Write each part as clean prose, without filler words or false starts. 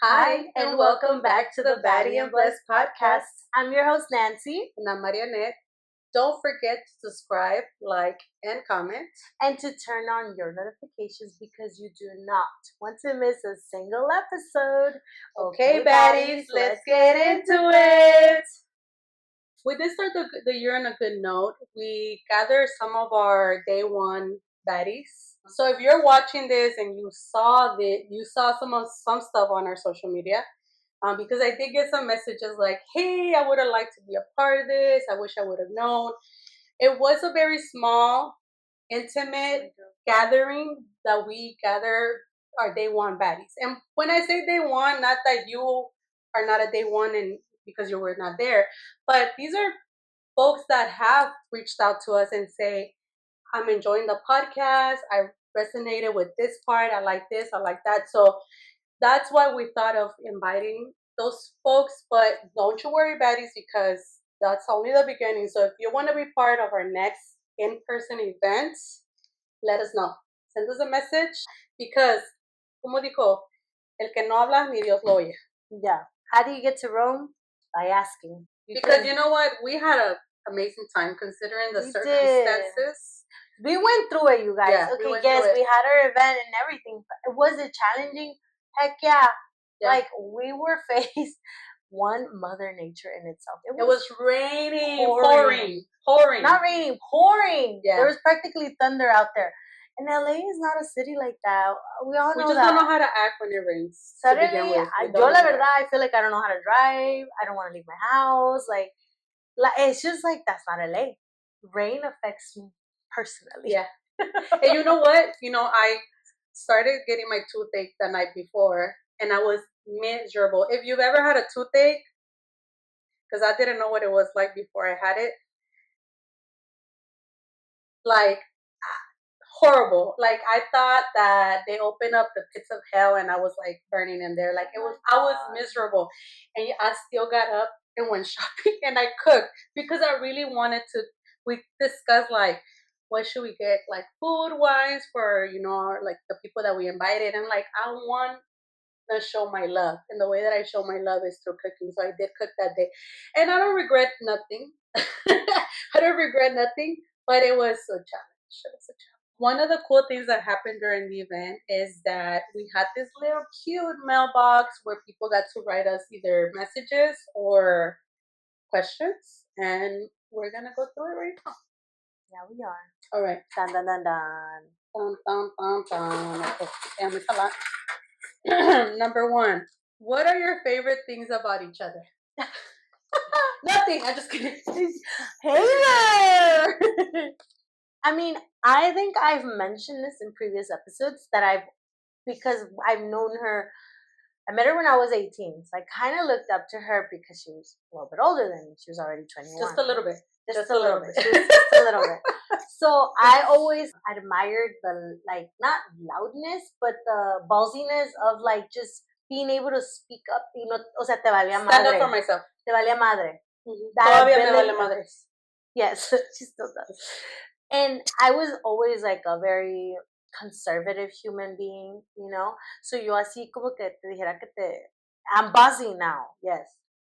Hi, and welcome back to the Baddie and Blessed podcast. I'm your host, Nancy. And I'm Marianette. Don't forget to subscribe, like, and comment. And to turn on your notifications because you do not want to miss a single episode. Okay, baddies, let's get into it. We did start the year on a good note. We gathered some of our day one baddies. So if you're watching this and you saw some stuff on our social media, because I did get some messages like, "Hey, I would have liked to be a part of this. I wish I would have known." It was a very small, intimate gathering that we gathered our day one baddies. And when I say day one, not that you are not a day one and because you were not there, but these are folks that have reached out to us and say, "I'm enjoying the podcast. I resonated with this part. I like this. I like that." So that's why we thought of inviting those folks. But don't you worry, baddies, because that's only the beginning. So if you want to be part of our next in-person event, let us know. Send us a message because, como dijo, el que no habla ni Dios lo oye. Yeah. How do you get to Rome? By asking. Because you know what? We had an amazing time considering the circumstances. We went through it, you guys. Yeah, okay, yes, we had our event and everything. But was it challenging? Heck yeah. Like, we were faced one Mother Nature in itself. It was raining, pouring. Not raining, pouring. Yeah. There was practically thunder out there. And LA is not a city like that. We all know that. We just don't know how to act when it rains. Suddenly, yo la verdad, I feel like I don't know how to drive. I don't want to leave my house. Like it's just like, that's not LA. Rain affects me personally. Yeah. And you know what? I started getting my toothache the night before, and I was miserable. If you've ever had a toothache, because I didn't know what it was like before I had it, like, horrible. Like, I thought that they opened up the pits of hell and I was like burning in there. Like, I was miserable. And I still got up and went shopping and I cooked because I really wanted to. We discussed like, what should we get, like, food wise for, like the people that we invited. And like, I want to show my love. And the way that I show my love is through cooking. So I did cook that day. And I don't regret nothing. I don't regret nothing, but it was a challenge. It was a challenge. One of the cool things that happened during the event is that we had this little cute mailbox where people got to write us either messages or questions. And we're going to go through it right now. Yeah, we are. All right. Dun, dun, dun, dun. Dun, dun, dun, dun. Okay. Damn, it's a lot. Number one, what are your favorite things about each other? Nothing. I'm just kidding. Hey there. I mean, I think I've mentioned this in previous episodes that because I've known her. I met her when I was 18, so I kind of looked up to her because she was a little bit older than me. She was already 21. Just a little bit. Just a little bit. She was just a little bit. So I always admired the, like, not loudness, but the ballsiness of, like, just being able to speak up. O sea, te valía madre. Stand up for myself. Te valía madre. Todavía me vale madres. Yes, she still does. And I was always like a very conservative human being, So yo así como que te dijera I'm bossy now, yes.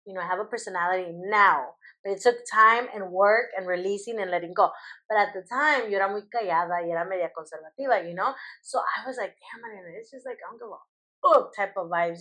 I have a personality now. But it took time and work and releasing and letting go. But at the time, yo era muy callada y era media conservativa, So I was like, damn, man, it's just like, I don't give a type of vibes,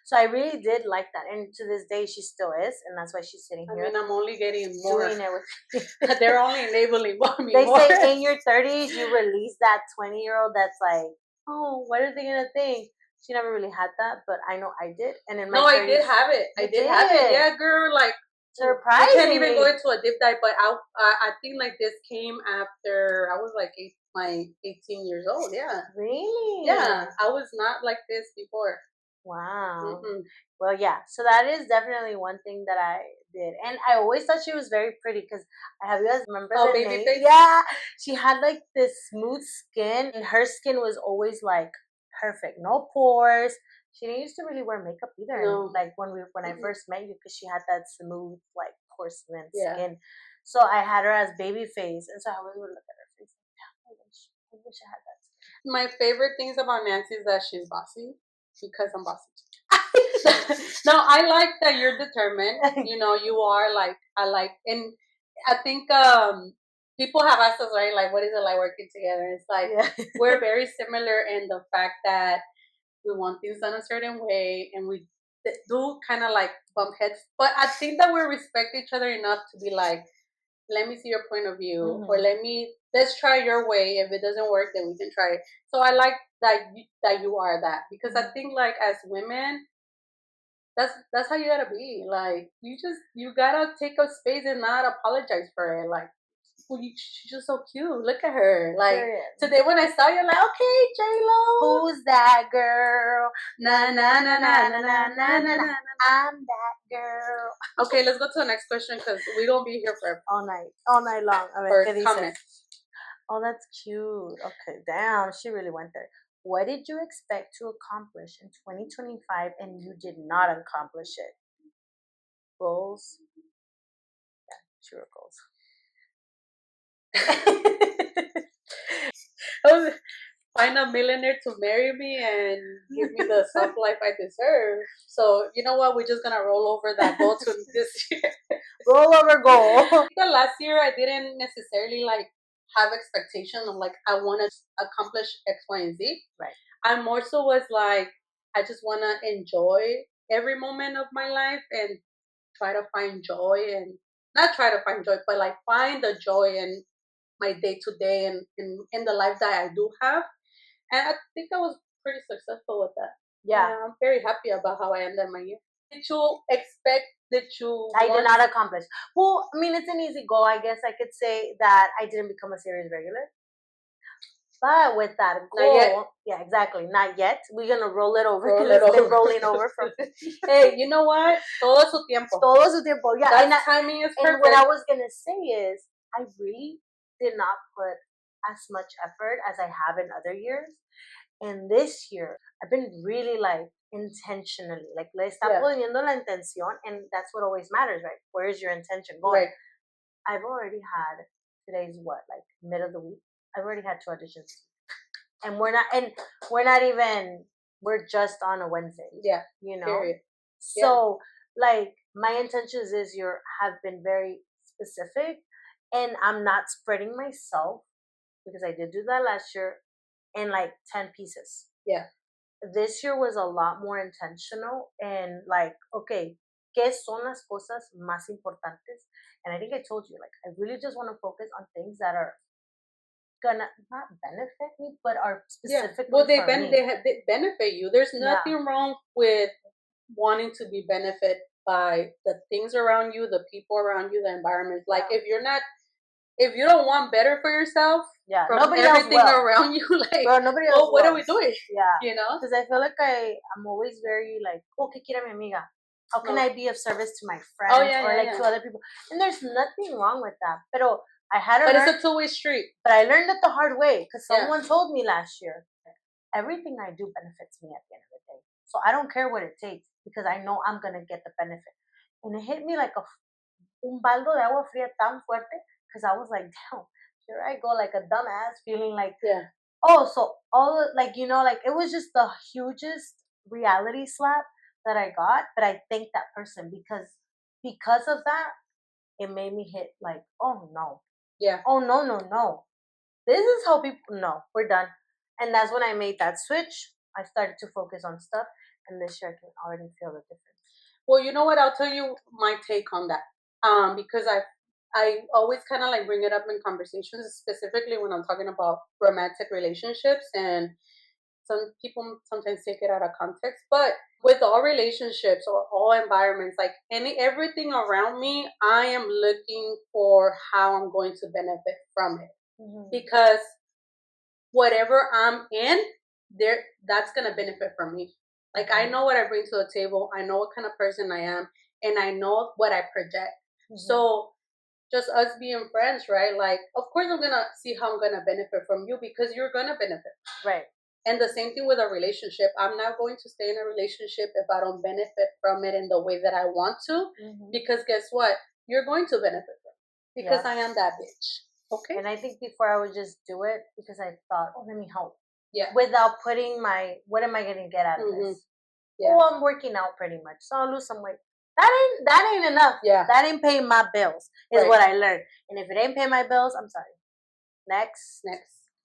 So I really did like that. And to this day, she still is. And that's why she's sitting here. I mean, I'm only getting more. Doing it with They're only enabling me They more. say in your 30s, you release that 20-year-old that's like, oh, what are they going to think? She never really had that, but I know I did. And in my 30s, I did have it. I did have it. Yeah, girl, like, surprisingly. I can't even go into a deep dive, but I think like this came after I was like 18 years old. Yeah. Really? Yeah. I was not like this before. Wow. Mm-hmm. Well, yeah. So that is definitely one thing that I did. And I always thought she was very pretty because have you guys remember the baby name? face? Yeah. She had like this smooth skin and her skin was always like perfect. No pores. She didn't used to really wear makeup either. No. Like when I first met you, because she had that smooth, like, porcelain skin. So I had her as baby face. And so I always would look at her face like, I wish I had that skin. My favorite things about Nancy is that she's bossy because I'm bossy. No, I like that you're determined. You are like, and I think people have asked us, right, like, what is it like working together? It's like, we're very similar in the fact that we want things done a certain way, and we do kind of like bump heads. But I think that we respect each other enough to be like, let me see your point of view, or let's try your way. If it doesn't work, then we can try it. So I like that you are that, because I think, like, as women, that's how you gotta be. Like, you gotta take up space and not apologize for it. Like, well, she's just so cute. Look at her. Like, today when I saw you, like, okay, J Lo, who's that girl? Na na na na na na na na na. I'm that girl. Okay, let's go to the next question, because we don't be here for all night long. A ver, ¿qué dice? Oh, that's cute. Okay, damn, she really went there. What did you expect to accomplish in 2025 and you did not accomplish it? Goals? Yeah, sure goals. Find a millionaire to marry me and give me the soft life I deserve. So, you know what? We're just gonna roll over that goal to this year. Roll over goal. The last year, I didn't necessarily like have expectation of like, I want to accomplish X, Y, and Z. Right. I more so was like, I just want to enjoy every moment of my life and try to find joy, and not try to find joy, but like find the joy in my day to day and in the life that I do have. And I think I was pretty successful with that. Yeah. I'm very happy about how I ended my year. Did you expect that you? I did not accomplish. Well, I mean, it's an easy goal. I guess I could say that I didn't become a series regular. But with that goal, yeah, exactly. Not yet. We're gonna roll it over because it's been rolling over from. Hey, you know what? Todo su tiempo. Todo su tiempo. Yeah, that timing is perfect. And what I was gonna say is, I really did not put as much effort as I have in other years. And this year, I've been really like intentionally, like le está poniendo la intención, and that's what always matters, right? Where is your intention going? Right. I've already had, today's what, like mid of the week. I've already had 2 auditions, and we're not even. We're just on a Wednesday. Yeah, you know. Period. So like my intentions this year have been very specific, and I'm not spreading myself because I did do that last year in like 10 pieces. Yeah. This year was a lot more intentional and like, okay, ¿qué son las cosas más importantes? And I think I told you, like, I really just want to focus on things that are gonna not benefit me, but are specifically well, they for me. They benefit you. There's nothing wrong with wanting to be benefited by the things around you, the people around you, the environment. Like, if you don't want better for yourself, from nobody everything else will. around you, like, bro, nobody else what are we doing? Yeah, you know, because I feel like I'm always very like, oh, ¿qué quiere mi amiga? How can I be of service to my friends to other people? And there's nothing wrong with that. But I had to learn. It's a 2-way street. But I learned it the hard way because someone told me last year, everything I do benefits me at the end of the day. So I don't care what it takes because I know I'm going to get the benefit. And it hit me like un baldo de agua fría tan fuerte because I was like, damn, here I go like a dumbass feeling like, oh, so all like, like it was just the hugest reality slap that I got. But I thank that person because of that, it made me hit like, oh no. Yeah. Oh no. This is how people no, we're done. And that's when I made that switch. I started to focus on stuff, and this year I can already feel the difference. Well, you know what? I'll tell you my take on that. Because I always kind of like bring it up in conversations, specifically when I'm talking about romantic relationships, and some people sometimes take it out of context. But with all relationships or all environments, like everything around me, I am looking for how I'm going to benefit from it. Mm-hmm. Because whatever I'm in, that's gonna benefit from me. Like, I know what I bring to the table. I know what kind of person I am, and I know what I project. Mm-hmm. So just us being friends, right? Like, of course I'm gonna see how I'm gonna benefit from you because you're gonna benefit. Right. And the same thing with a relationship. I'm not going to stay in a relationship if I don't benefit from it in the way that I want to. Mm-hmm. Because guess what? You're going to benefit from it because I am that bitch. Okay. And I think before I would just do it because I thought, oh, let me help. Yeah. Without putting what am I going to get out of this? Yeah. Oh, I'm working out pretty much, so I'll lose some weight. That ain't enough. Yeah. That ain't paying my bills, is Right. what I learned. And if it ain't paying my bills, I'm sorry. Next.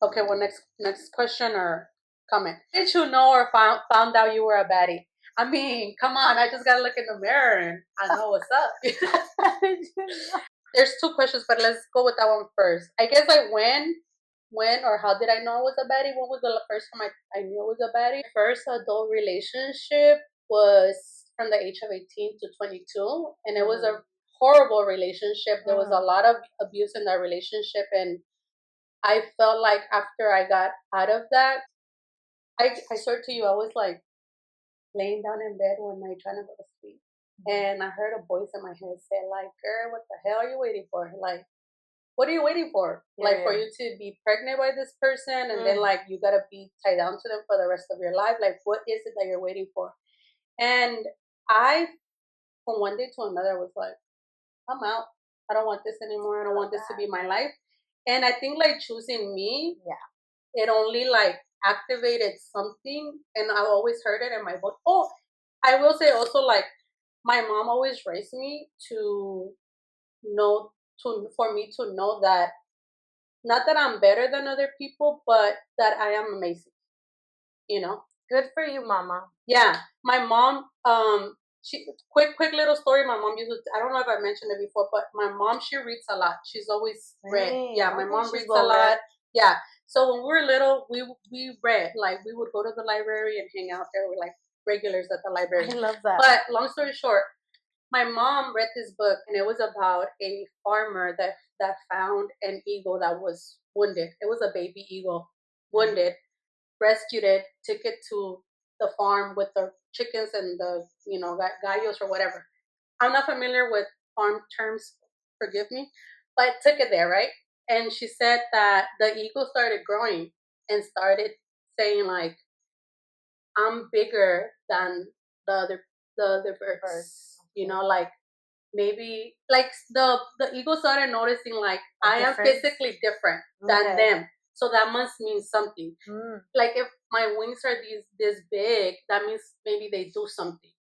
Okay, well, next question or comment. Did you know or found out you were a baddie? I mean, come on, I just gotta look in the mirror and I know what's up. There's two questions, but let's go with that one first. I guess like when or how did I know I was a baddie? When was the first time I knew I was a baddie? First adult relationship was from the age of 18 to 22, and it was a horrible relationship. There was a lot of abuse in that relationship, and I felt like after I got out of that, I swear to you, I was like laying down in bed one night trying to go to sleep. And I heard a voice in my head say, like, girl, what the hell are you waiting for? Like, what are you waiting for? Yeah, like, for you to be pregnant by this person and then, like, you gotta be tied down to them for the rest of your life? Like, what is it that you're waiting for? And I, from one day to another, was like, I'm out. I don't want this anymore. I don't want this to be my life. And I think, like, choosing me, it only, like, activated something. And I always heard it in my voice. Oh, I will say also, like, my mom always raised me to know, for me to know that, not that I'm better than other people, but that I am amazing. You know? Good for you, mama. Yeah. My mom, she quick little story. My mom used to, I don't know if I mentioned it before, but my mom, she reads a lot. She's always read. Yeah, my mom reads a lot. Yeah. So when we were little, we read. Like, we would go to the library and hang out there with like regulars at the library. I love that. But long story short, my mom read this book, and it was about a farmer that found an eagle that was wounded. It was a baby eagle, wounded, rescued it, took it to the farm with the chickens and the gallos or whatever. I'm not familiar with farm terms, forgive me, but took it there, right? And she said that the eagle started growing and started saying like, I'm bigger than the other birds. You know, like maybe like the eagle started noticing like I am physically different than them. So that must mean something. Like if my wings are this big, that means maybe they do something.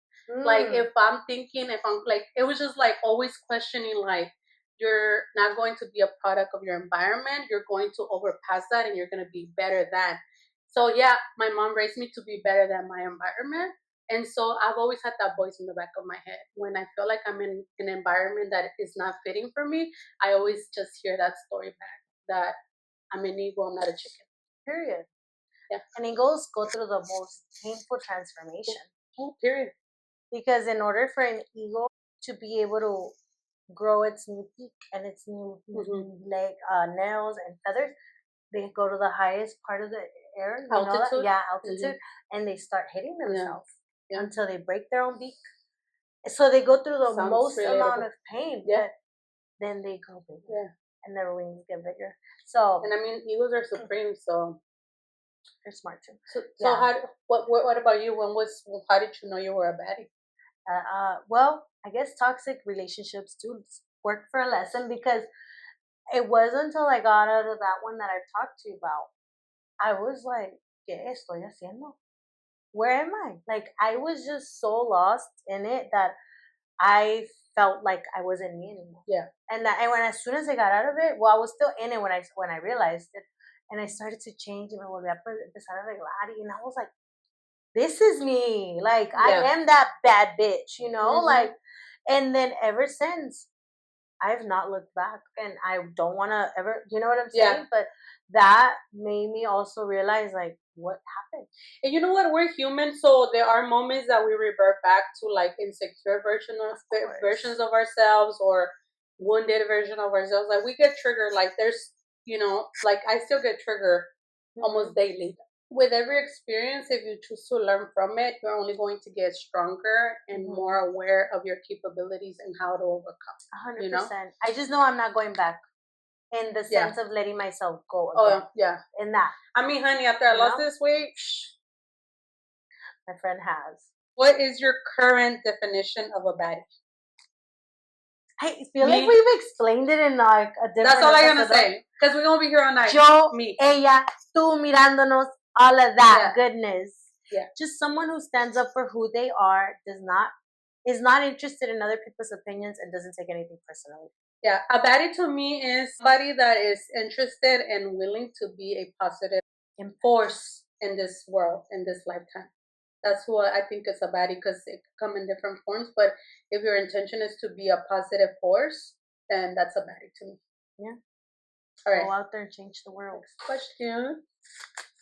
Like if I'm thinking, if I'm like, it was just like always questioning like, you're not going to be a product of your environment. You're going to overpass that and you're going to be better than. So yeah, my mom raised me to be better than my environment. And so I've always had that voice in the back of my head. When I feel like I'm in an environment that is not fitting for me, I always just hear that story back that I'm an eagle, I'm not a chicken. Period. Yeah. And eagles go through the most painful transformation. Oh, period. Because in order for an eagle to be able to grow its new beak and its new nails and feathers, they go to the highest part of the air, altitude. Altitude, and they start hitting themselves until they break their own beak. So they go through the most amount of pain, but then they grow bigger, and their wings get bigger. So, and I mean, eagles are supreme, so they're smart too. So what about you? How did you know you were a baddie? Well, I guess toxic relationships do work for a lesson, because it wasn't until I got out of that one that I've talked to you about. I was like, ¿qué estoy haciendo? Where am I? Like, I was just so lost in it that I felt like I wasn't me anymore. Yeah. And as soon as I got out of it, well, I was still in it when I realized it, and I started to change, and me volví a empezar a arreglar, and I was like, this is me. Like, I am that bad bitch, like, and then ever since, I've not looked back, and I don't want to ever, you know what I'm saying? But that made me also realize, like, what happened. And you know what? We're human, so there are moments that we revert back to, like, insecure versions of ourselves, or wounded version of ourselves. Like, we get triggered. Like, there's, like, I still get triggered almost daily. With every experience, if you choose to learn from it, you're only going to get stronger and more aware of your capabilities and how to overcome. 100%. I just know I'm not going back, in the sense of letting myself go again. Oh, yeah. In that. I mean, honey, after I lost this weight, my friend has. What is your current definition of a baddie? I feel like we've explained it in like a different. That's all I'm gonna say, because we're gonna be here all night. Yo, ella, tú mirándonos, all of that goodness. Yeah. Just someone who stands up for who they are, is not interested in other people's opinions and doesn't take anything personally. Yeah, a baddie to me is somebody that is interested and willing to be a positive force in this world, in this lifetime. That's what I think is a baddie, because it can come in different forms. But if your intention is to be a positive force, then that's a baddie to me. Yeah. All right. Go out there and change the world. Next question.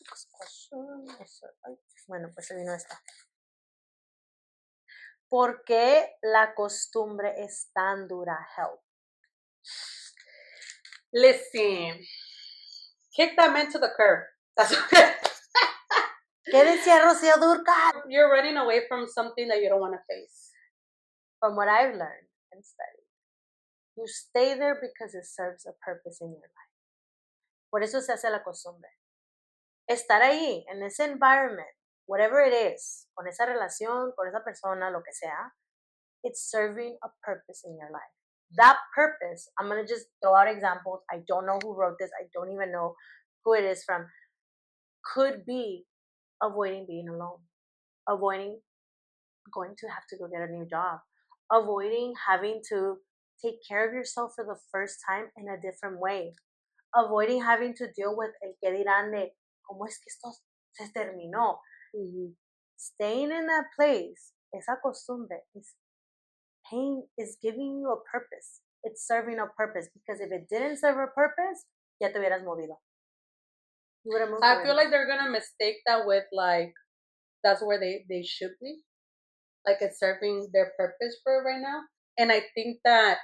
Next question. Bueno, pues se vino esta. ¿Por qué la costumbre es tan dura? Help. Listen, kick that man to the curb. That's ¿Qué decía Rocío Dúrcal? You're running away from something that you don't want to face. From what I've learned and studied, you stay there because it serves a purpose in your life. Por eso se hace la costumbre. Estar ahí, en ese environment, whatever it is, con esa relación, con esa persona, lo que sea, it's serving a purpose in your life. That purpose, I'm going to just throw out examples. I don't know who wrote this. I don't even know who it is from. Could be avoiding being alone, avoiding going to have to go get a new job, avoiding having to take care of yourself for the first time in a different way, avoiding having to deal with el que dirán de cómo es que esto se terminó. Mm-hmm. Staying in that place, esa costumbre is giving you a purpose. It's serving a purpose, because if it didn't serve a purpose, ya te hubieras movido. You would have moved. I feel like they're gonna mistake that with like that's where they should be. Like it's serving their purpose for right now. And I think that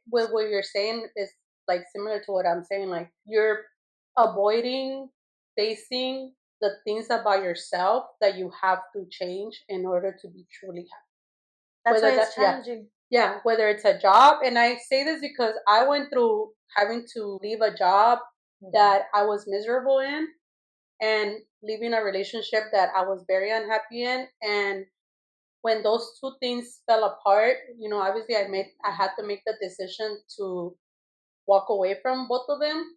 with what you're saying is like similar to what I'm saying. Like you're avoiding facing the things about yourself that you have to change in order to be truly happy. That's why it's challenging. Yeah, whether it's a job. And I say this because I went through having to leave a job that I was miserable in, and leaving a relationship that I was very unhappy in. And when those two things fell apart, obviously I had to make the decision to walk away from both of them.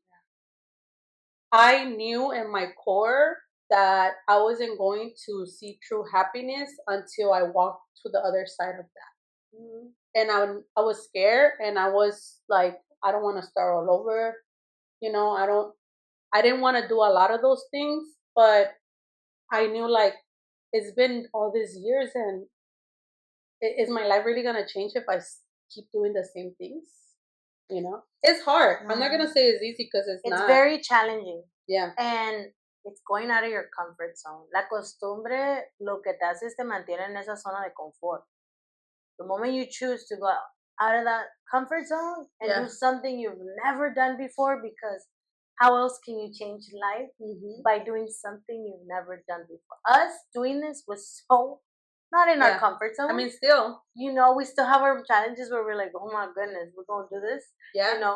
I knew in my core that I wasn't going to see true happiness until I walked to the other side of that. Mm-hmm. And I was scared, and I was like, I don't want to start all over. I didn't want to do a lot of those things, but I knew like it's been all these years, and is my life really gonna change if I keep doing the same things? It's hard. I'm not gonna say it's easy, because it's not. It's very challenging. Yeah. And it's going out of your comfort zone. La costumbre, lo que te hace es te mantiene en esa zona de confort. The moment you choose to go out of that comfort zone and do something you've never done before, because how else can you change life? Mm-hmm. By doing something you've never done before. Us doing this was so not in our comfort zone. I mean, still. We still have our challenges where we're like, oh my goodness, we're going to do this. Yeah.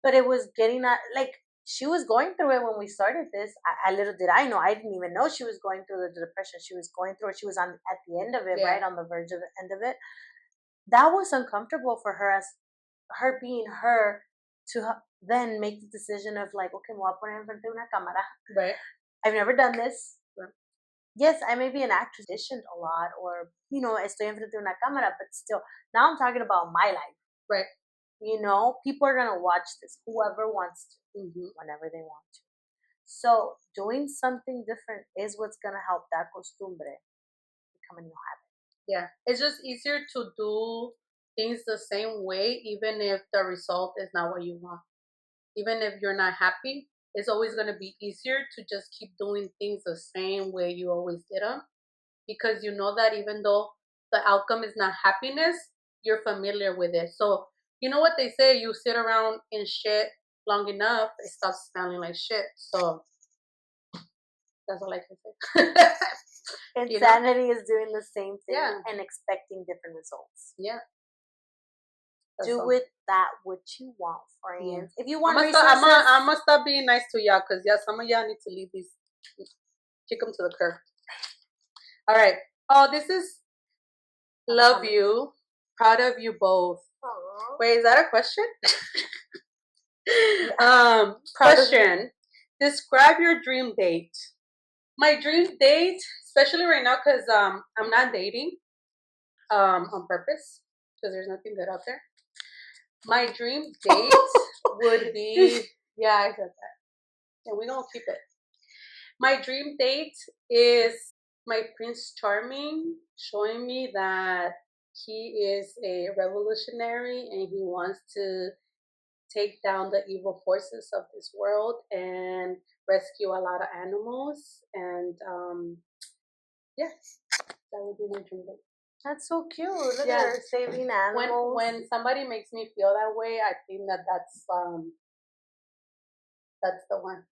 But it was getting at, like, she was going through it when we started this. I little did I know. I didn't even know she was going through the depression she was going through. She was at the end of it, right on the verge of the end of it. That was uncomfortable for her, as her being her, to then make the decision of like, okay, me voy a poner enfrente de una cámara. Right. I've never done this. Right. Yes, I may be an actress, auditioned a lot, or estoy enfrente de una cámara, but still, now I'm talking about my life. Right. People are gonna watch this, whoever wants to, whenever they want to. So doing something different is what's gonna help that costumbre become a new habit. Yeah, it's just easier to do things the same way, even if the result is not what you want. Even if you're not happy, it's always gonna be easier to just keep doing things the same way you always did them, because you know that even though the outcome is not happiness, you're familiar with it. So you know what they say, you sit around in shit long enough, it stops smelling like shit. So that's all I can say. Insanity is doing the same thing and expecting different results. Yeah. Do with that what you want, friends. If you want I'm gonna stop being nice to y'all, because some of y'all need to leave these, kick them to the curb. All right. Oh, this is love you, proud of you both. Aww. Wait, is that a question? Question. Describe your dream date. My dream date especially right now because I'm not dating on purpose because there's nothing good out there. My dream date would be yeah, I said that, and we gonna keep it. My dream date is my Prince Charming showing me that he is a revolutionary and he wants to take down the evil forces of this world and rescue a lot of animals. And yes, that would be my dream date. That's so cute. Look Yeah. at her saving animals. When somebody makes me feel that way, I think that that's the one.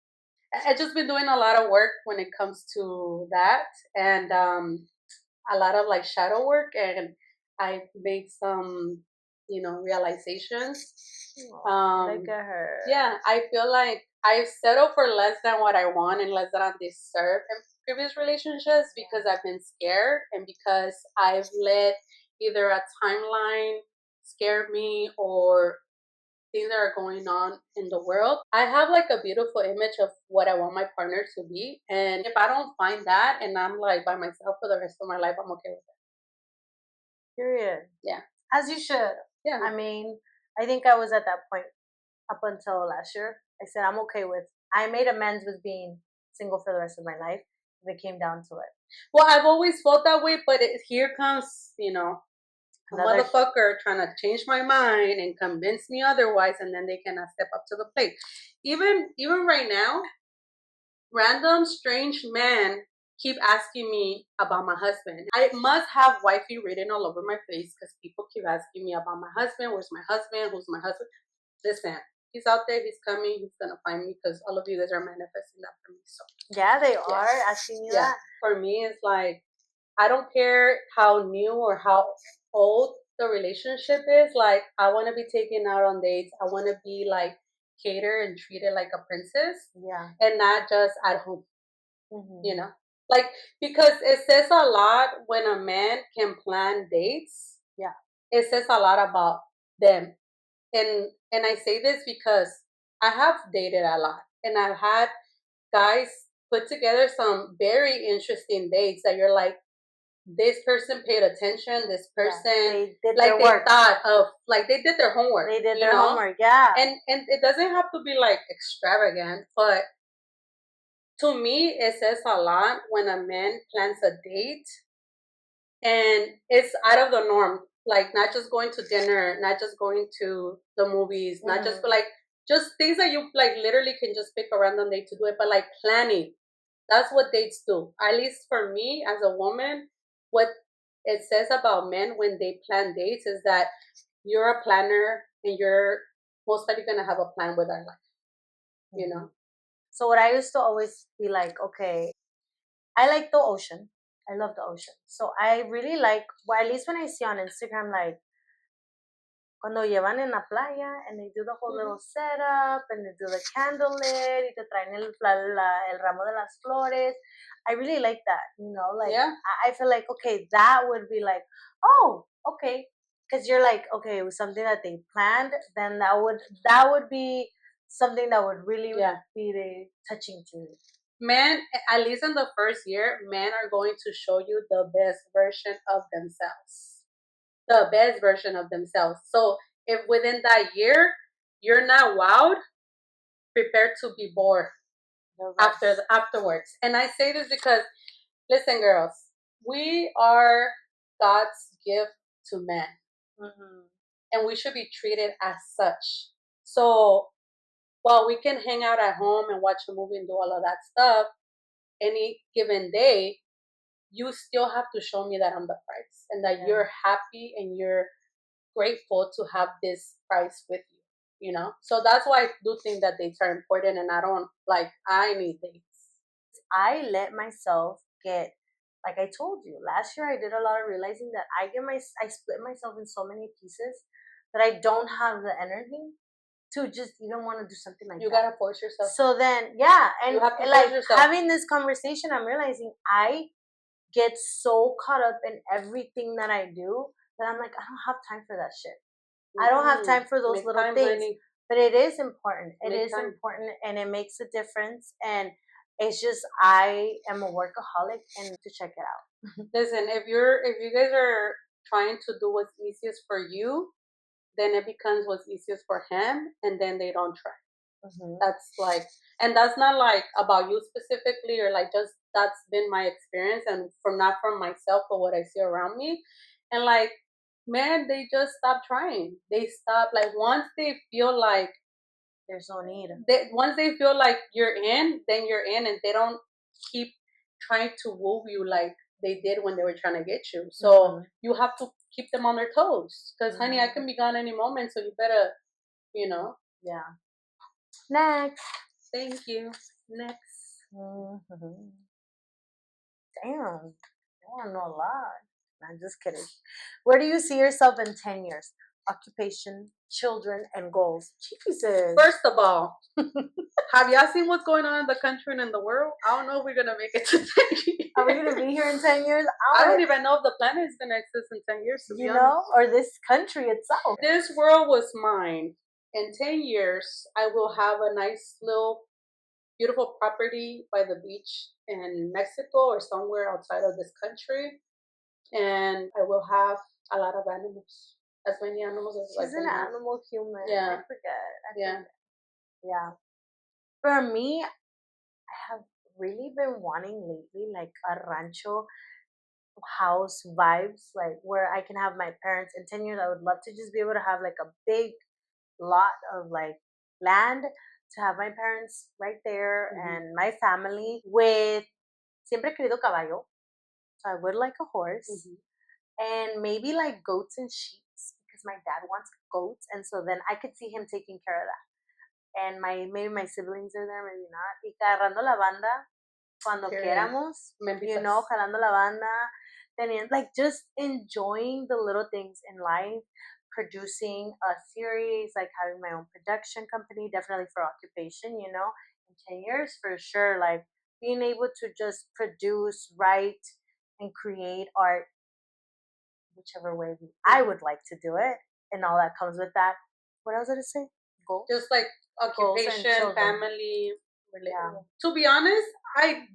I've just been doing a lot of work when it comes to that, and a lot of like shadow work, and I made some, realizations. Look at her. Yeah, I feel like I settle for less than what I want and less than I deserve in previous relationships because I've been scared and because I've let either a timeline scare me or things that are going on in the world. I have like a beautiful image of what I want my partner to be. And if I don't find that and I'm like by myself for the rest of my life, I'm okay with it. Period. Yeah. As you should. Yeah. I mean, I think I was at that point up until last year. I said I'm okay with. I made amends with being single for the rest of my life if it came down to it. Well, I've always felt that way, but here comes, a Another motherfucker trying to change my mind and convince me otherwise, and then they cannot step up to the plate. Even right now, random strange men keep asking me about my husband. I must have wifey written all over my face because people keep asking me about my husband. Where's my husband? Who's my husband? Listen, he's out there. He's coming. He's gonna find me because all of you guys are manifesting that for me. So yeah, they are asking you that. For me, it's like I don't care how new or how old the relationship is. Like I want to be taken out on dates. I want to be like catered and treated like a princess. Yeah, and not just at home. mm-hmm. Like because it says a lot when a man can plan dates. Yeah, it says a lot about them, and I say this because I have dated a lot, and I've had guys put together some very interesting dates that you're like, this person paid attention. This person, they did like their they work. thought of, like they did their homework. They did their homework. Yeah, and it doesn't have to be like extravagant, but to me, it says a lot when a man plans a date and it's out of the norm. Like not just going to dinner, not just going to the movies, not just like just things that you like literally can just pick a random date to do it, but like planning. That's what dates do. At least for me as a woman, what it says about men when they plan dates is that you're a planner and you're most likely gonna have a plan with our life. So what I used to always be like, okay, I like the ocean. I love the ocean. So I really like, well, at least when I see on Instagram, like cuando llevan en la playa and they do the whole little setup and they do the candlelit y te traen el ramo de las flores. I really like that, like I feel like, okay, that would be like, oh, okay. Because you're like, okay, it was something that they planned, then that would be something that would really be touching to me. Men, at least in the first year, men are going to show you the best version of themselves. The best version of themselves. So if within that year you're not wowed, prepare to be bored afterwards. And I say this because, listen, girls, we are God's gift to men, and we should be treated as such. So while we can hang out at home and watch a movie and do all of that stuff, any given day, you still have to show me that I'm the prize and that you're happy and you're grateful to have this prize with you, So that's why I do think that dates are important, and I need dates. I let myself get, like I told you, last year I did a lot of realizing that I split myself in so many pieces that I don't have the energy to just even want to do something like that. You gotta force yourself. So then, yeah, and you have to like yourself. Having this conversation, I'm realizing I get so caught up in everything that I do that I'm like, I don't have time for that shit. I don't have time for those little things. Honey. But it is important. It is important, and it makes a difference. And It's just I am a workaholic and to check it out. Listen, if you guys are trying to do what's easiest for you, then it becomes what's easiest for him, and then they don't try. That's like, and that's not like about you specifically, or like just that's been my experience, and from not from myself, but what I see around me, and like, man, they just stop trying. They stop, like, once they feel like there's no need. Once they feel like you're in, then you're in, and they don't keep trying to woo you like they did when they were trying to get you. So you have to keep them on their toes, because honey, I can be gone any moment, so you better, Yeah. Next. Thank you. Next. Damn, I want to know a lot. I'm just kidding. Where do you see yourself in 10 years? Occupation, children, and goals. Jesus. First of all, have y'all seen what's going on in the country and in the world? I don't know if we're going to make it to 10 years. Are we going to be here in 10 years? I don't even know if the planet is going to exist in 10 years, to be honest. Or this country itself. This world was mine. In 10 years, I will have a nice little beautiful property by the beach in Mexico or somewhere outside of this country. And I will have a lot of animals. As many animals as She's an animal human. Yeah. I forget. Yeah. For me, I have really been wanting lately like a rancho house vibes, like where I can have my parents in 10 years. I would love to just be able to have like a big lot of like land to have my parents right there and my family with siempre querido caballo. So I would like a horse and maybe like goats and sheep because my dad wants goats, and so then I could see him taking care of that. And maybe my siblings are there, maybe not. Y agarrando la banda cuando queramos, jalando la banda, teniendo, like just enjoying the little things in life, producing a series, like having my own production company, definitely for occupation, in 10 years for sure, like being able to just produce, write, and create art, whichever way I would like to do it, and all that comes with that. What else did I say? Goals? Just like occupation, family. Yeah. To be honest, I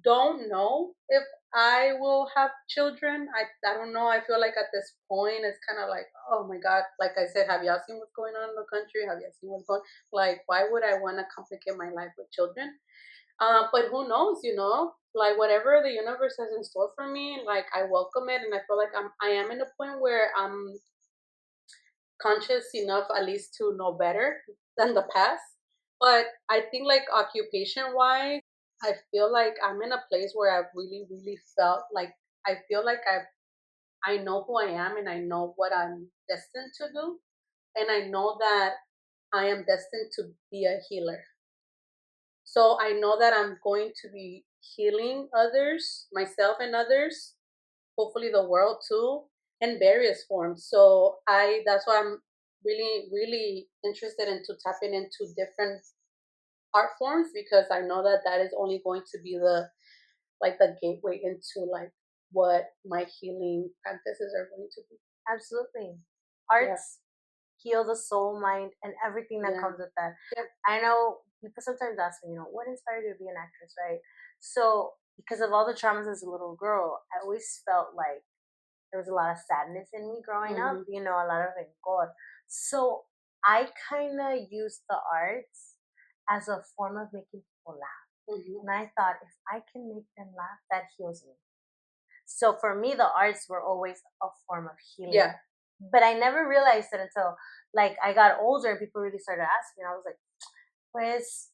don't know if I will have children. I don't know. I feel like at this point it's kind of like, oh my God, like I said, have y'all seen what's going on in the country? Have y'all seen what's going, like, why would I want to complicate my life with children? But who knows, like whatever the universe has in store for me, like I welcome it, and I feel like I am in a point where I'm conscious enough at least to know better than the past. But I think like occupation wise, I feel like I'm in a place where I've really, really felt like I feel like I know who I am, and I know what I'm destined to do. And I know that I am destined to be a healer. So I know that I'm going to be healing others, myself and others, hopefully the world too, in various forms. So that's why I'm really, really interested into tapping into different art forms, because I know that that is only going to be the gateway into like what my healing practices are going to be. Absolutely. Arts heal the soul, mind, and everything that comes with that. Yeah. I know people sometimes ask me, what inspired you to be an actress, right? So because of all the traumas as a little girl, I always felt like there was a lot of sadness in me growing up, a lot of rencor. So I kind of used the arts as a form of making people laugh. And I thought, if I can make them laugh, that heals me. So for me, the arts were always a form of healing. Yeah. But I never realized it until like I got older and people really started asking. I was like, pues,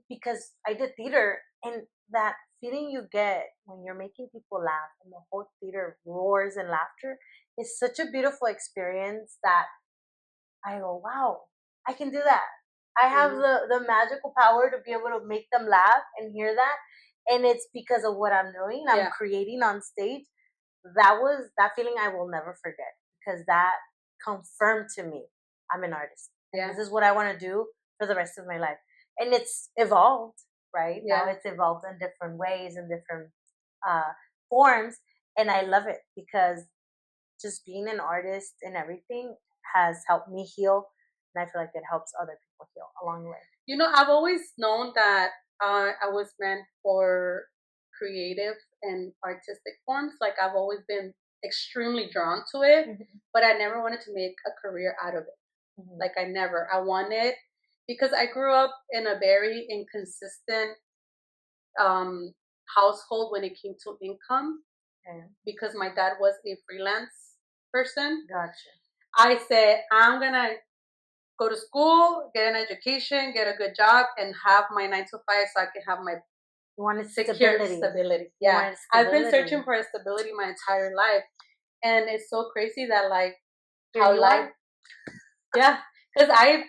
because I did theater, and that feeling you get when you're making people laugh and the whole theater roars in laughter is such a beautiful experience that I go, wow, I can do that. I have the magical power to be able to make them laugh and hear that. And it's because of what I'm doing. I'm creating on stage. That feeling I will never forget, because that confirmed to me I'm an artist. And this is what I want to do for the rest of my life. And it's evolved, right? Now it's evolved in different ways and different forms. And I love it, because just being an artist and everything has helped me heal. And I feel like it helps other people heal along the way. I've always known that I was meant for creative and artistic forms. Like I've always been extremely drawn to it, but I never wanted to make a career out of it. Like I wanted, because I grew up in a very inconsistent um, household when it came to income, because my dad was a freelance person. Gotcha. I said, I'm gonna go to school, get an education, get a good job, and have my 9 to 5 so I can have my You wanted secure stability. stability. You Yeah. wanted I've been stability. searching for stability my entire life. And it's so crazy that like Here how you life, are. yeah. Because I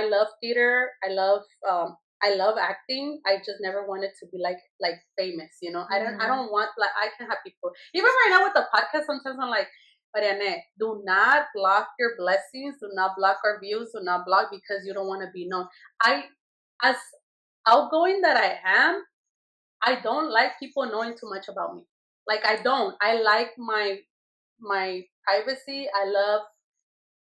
love theater. I love acting. I just never wanted to be like famous, you know. I don't want, like, I can have people. Even right now with the podcast, sometimes I'm like, Marianne, do not block your blessings, do not block our views, do not block because you don't want to be known. I as outgoing that I am, I don't like people knowing too much about me. Like I don't. I like my privacy. I love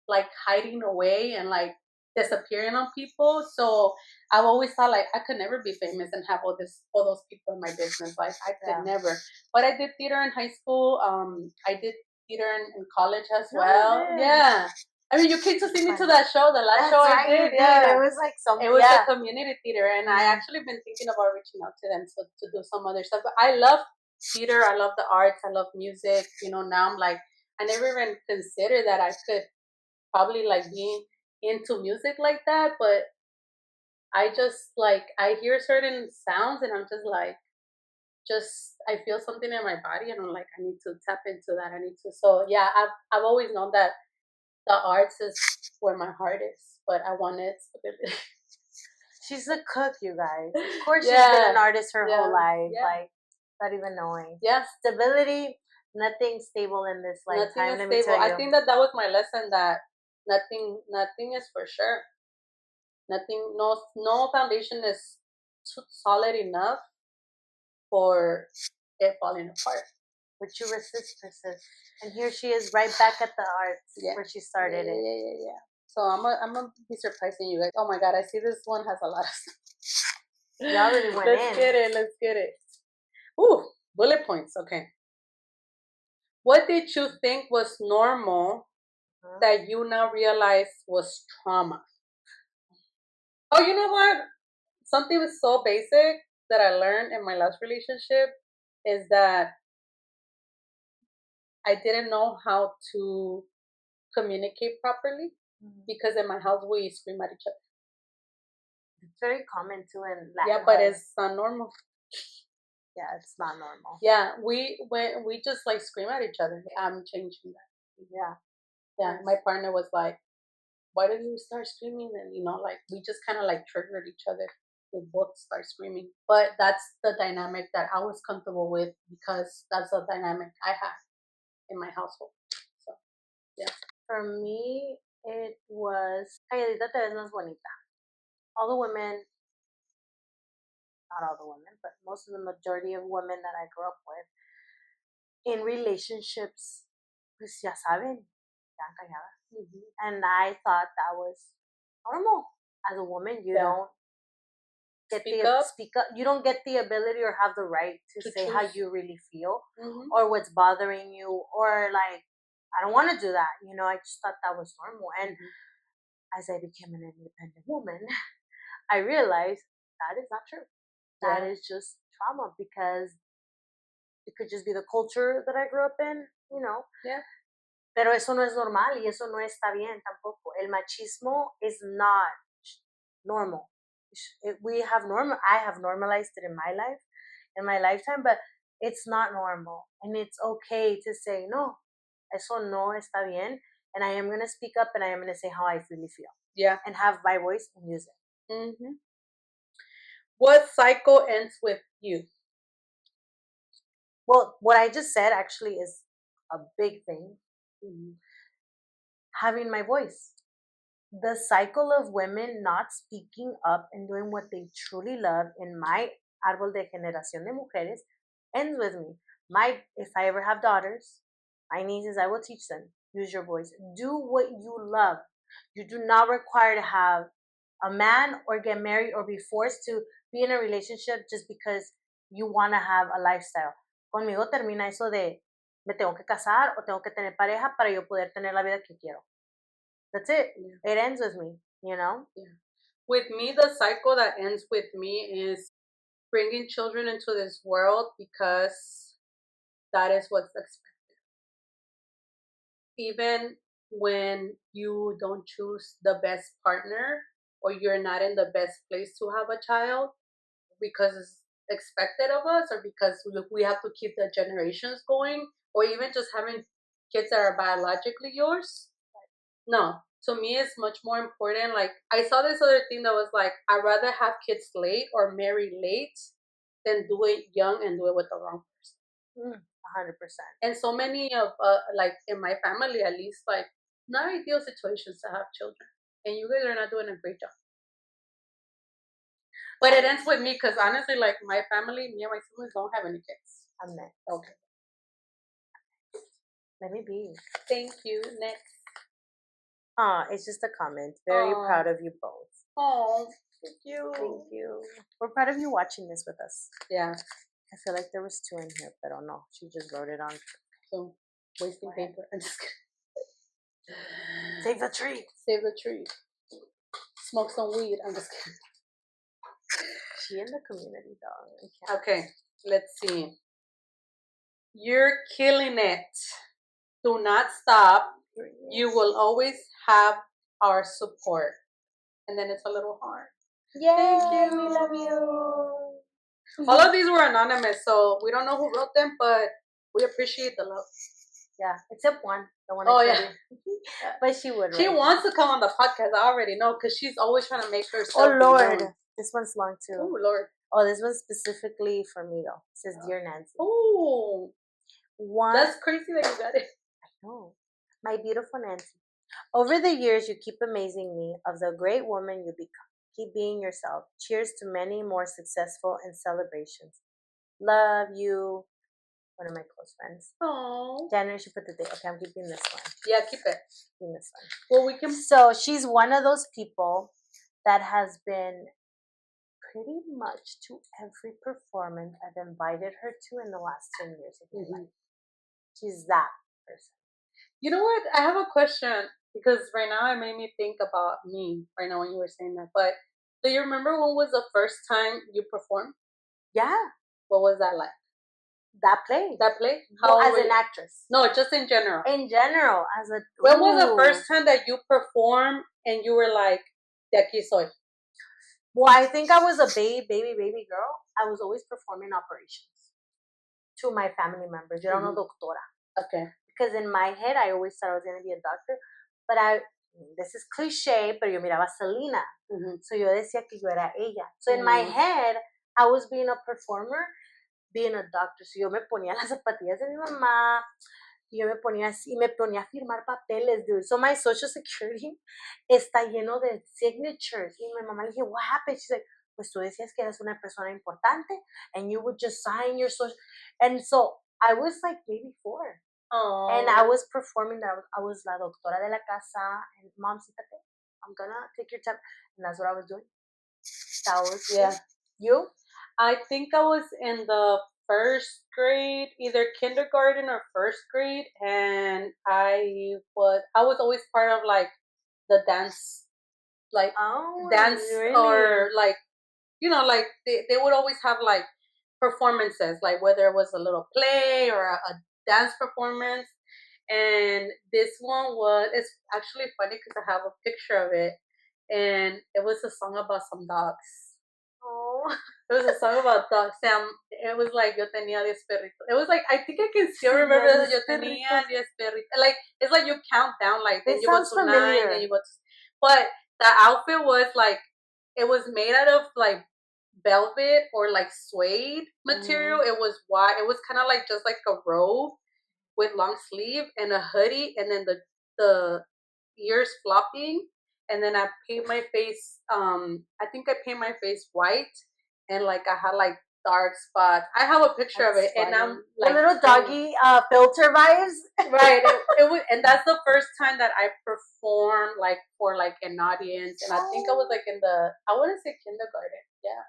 like hiding away and like disappearing on people. So I've always thought like I could never be famous and have all those people in my business. Like I could never. But I did theater in high school. I did theater in college as well. Yeah. I mean, you came to see me to that show, the last show I did. Yeah, It was like some. it was a community theater, and I actually been thinking about reaching out to them to do some other stuff. But I love theater. I love the arts. I love music. You know, now I'm like, I never even considered that I could probably like being into music like that, but I just like I hear certain sounds and I'm just like I feel something in my body and I'm like I need to tap into that. I need to. So yeah, I've always known that the arts is where my heart is, but I wanted stability. She's a cook, you guys. Of course, she's been an artist her whole life, like not even knowing. Yeah, stability. Nothing stable in this lifetime. Nothing is stable. I think that was my lesson. That nothing is for sure. Nothing, no foundation is solid enough for it falling apart. But you persist. And here she is right back at the arts where she started it. Yeah. So I'm gonna be surprising you guys. Oh my god, I see this one has a lot of stuff. You already went Let's get it. Ooh, bullet points. Okay. What did you think was normal that you now realize was trauma? Oh, you know what? Something was so basic that I learned in my last relationship is that I didn't know how to communicate properly because in my house we scream at each other. It's very common too in Latin. Yeah, but it's not normal. Yeah, it's not normal. Yeah, we just like scream at each other. I'm changing that. Yeah. My partner was like, "Why did you start screaming?" And like we just kind of like triggered each other. We both start screaming, but that's the dynamic that I was comfortable with because that's the dynamic I had in my household. So, yeah. For me, it was Calladita te ves más bonita. All the women, not all the women, but most of the majority of women that I grew up with in relationships, pues ya saben, están calladas. And I thought that was normal. As a woman, you don't get speak up. You don't get the ability or have the right to say choose how you really feel or what's bothering you, or like I don't want to do that. I just thought that was normal. And as I became an independent woman, I realized that is not true. That is just trauma because it could just be the culture that I grew up in, Yeah. Pero eso no es normal y eso no está bien tampoco. El machismo is not normal. I have normalized it in my lifetime, but it's not normal. And it's okay to say, no, eso no está bien. And I am going to speak up and I am going to say how I really feel. Yeah. And have my voice and use it. What cycle ends with you? Well, what I just said actually is a big thing. Having my voice. The cycle of women not speaking up and doing what they truly love in my árbol de generación de mujeres ends with me. If I ever have daughters, my nieces, I will teach them. Use your voice. Do what you love. You do not require to have a man or get married or be forced to be in a relationship just because you want to have a lifestyle. Conmigo termina eso de me tengo que casar o tengo que tener pareja para yo poder tener la vida que quiero. That's it. Yeah. It ends with me, you know? Yeah. With me, the cycle that ends with me is bringing children into this world because that is what's expected. Even when you don't choose the best partner or you're not in the best place to have a child because it's expected of us or because we have to keep the generations going or even just having kids that are biologically yours. No, to me it's much more important. Like I saw this other thing that was like I'd rather have kids late or marry late than do it young and do it with the wrong person. 100%. And so many of like in my family at least, like not ideal situations to have children, and you guys are not doing a great job. But it ends with me because honestly, like my family, me and my siblings don't have any kids. I'm next. Okay. Let me be. Thank you. Next. It's just a comment. Very proud of you both. Oh, thank you. Thank you. We're proud of you watching this with us. Yeah. I feel like there was 2 in here, but oh no, she just wrote it on. So wasting paper. I'm just kidding. Save the tree. Save the tree. Smoke some weed. I'm just kidding. She in the community, dog. Okay, let's see. You're killing it. Do not stop. You will always have our support. And then it's a little heart. Yay, Thank you. We love you. All of these were anonymous, so we don't know who wrote them, but we appreciate the love. Yeah, except one. The one. Oh yeah. But she would. She wants to come on the podcast. I already know because she's always trying to make herself. Oh Lord, this one's long too. Oh Lord. Oh, this one's specifically for me though. It says, "Dear Nancy." Oh, one. That's crazy that you got it. I know, my beautiful Nancy. Over the years, you keep amazing me of the great woman you become. Keep being yourself. Cheers to many more successful and celebrations. Love you. One of my close friends. Oh. January, she put the date. Okay, I'm keeping this one. Yeah, keep it. Keeping this one. Well, we can. So she's one of those people that has been pretty much to every performance I've invited her to in the last 10 years of my life. She's that person. You know what? I have a question because right now it made me think about me right now when you were saying that. But do you remember when was the first time you performed? Yeah. What was that like? That play. That play? How as an actress? No, just in general. In general, as a. When was the first time that you performed and you were like, "De aquí soy"? Well, I think I was a baby girl. I was always performing operations to my family members. Yo era una doctora. Okay. Because in my head, I always thought I was going to be a doctor. But this is cliche, pero yo miraba a Selena. So yo decía que yo era ella. So in my head, I was being a performer, being a doctor. So yo me ponía las zapatillas de mi mamá. Y yo me ponía así, me ponía a firmar papeles, dude. So my social security está lleno de signatures. Y mi mamá le dije, what happened? She's like, pues tú decías que eras una persona importante and you would just sign your social. And so I was like maybe 4. Aww. And I was performing that. I was la doctora de la casa. And mom, sítate. I'm gonna take your time. And that's what I was doing. That was, yeah. You? I think I was in the first grade, either kindergarten or first grade, and I was always part of like the dance, like dance really? Or like like they would always have like performances, like whether it was a little play or a dance performance. And this one it's actually funny because I have a picture of it, and it was a song about some dogs. Oh. It was a song about dogs. It was like yo tenía 10 perritos. It was like I think I can still remember that yo tenía 10 perritos. Like it's like you count down, like then you go to familiar. 9, then you go to. But the outfit was like it was made out of like velvet or like suede material. It was white. It was kind of like just like a robe with long sleeve and a hoodie, and then the ears flopping. And then I paint my face. I think I paint my face white, and like I had like dark spots. I have a picture of That's it, and I'm funny. like the little doggy filter vibes. right. It was, and that's the first time that I performed like for like an audience, and I think I was like in the I want to say kindergarten. Yeah,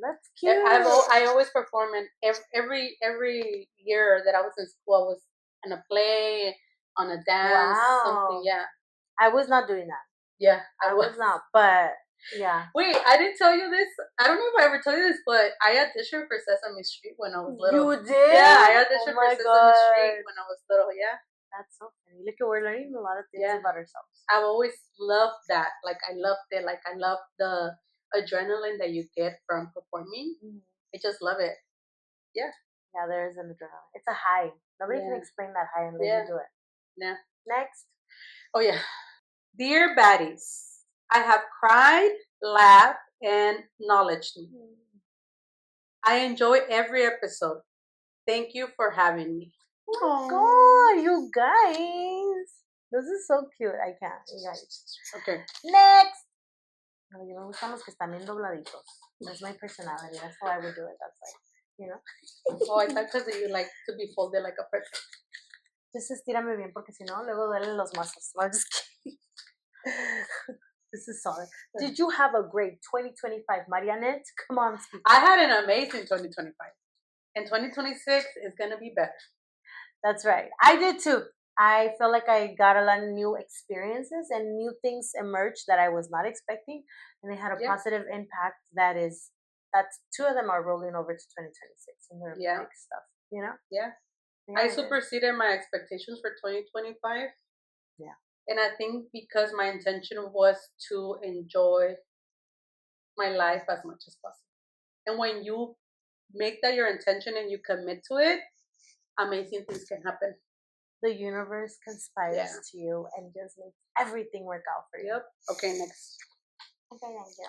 That's cute. I always perform, and every year that I was in school, I was in a play, on a dance, something. Yeah, I was not doing that. yeah, I was not, but yeah. Wait, I didn't tell you this. I don't know if I ever told you this, but I auditioned for Sesame Street when I was little. You did? Yeah, I auditioned Oh for my Sesame Street God. when I was little. Yeah, That's so funny. Look, we're learning a lot of things Yeah. about ourselves. I've always loved that. Like I loved it. Like I love the adrenaline that you get from performing. I just love it. Yeah, there is an adrenaline. It's a high. Nobody can Yeah. explain that high unless Yeah. you do it. Yeah. Next. Oh yeah. Dear Baddies, I have cried, laughed, and acknowledged me. I enjoy every episode. Thank you for having me. Oh my God, you guys. This is so cute. I can't, you guys. Okay. Next. No, yo me gustan los que están bien dobladitos. That's my personality. That's how I would do it. That's like, you know. Oh, I thought because you like to be folded like a person. Just estírame bien porque si no, luego duelen los mazos. No, I'm just kidding. This is solid. Did you have a great 2025, Marianette? Come on, speak. I had an amazing 2025. And 2026 is going to be better. That's right. I did too. I feel like I got a lot of new experiences and new things emerged that I was not expecting. And they had a positive impact that's two of them are rolling over to 2026 and they're big stuff, you know? Yeah. I superseded my expectations for 2025. Yeah. And I think because my intention was to enjoy my life as much as possible. And when you make that your intention and you commit to it, amazing things can happen. The universe conspires to you and just makes everything work out for you. Yep. Okay, next. Okay, thank you.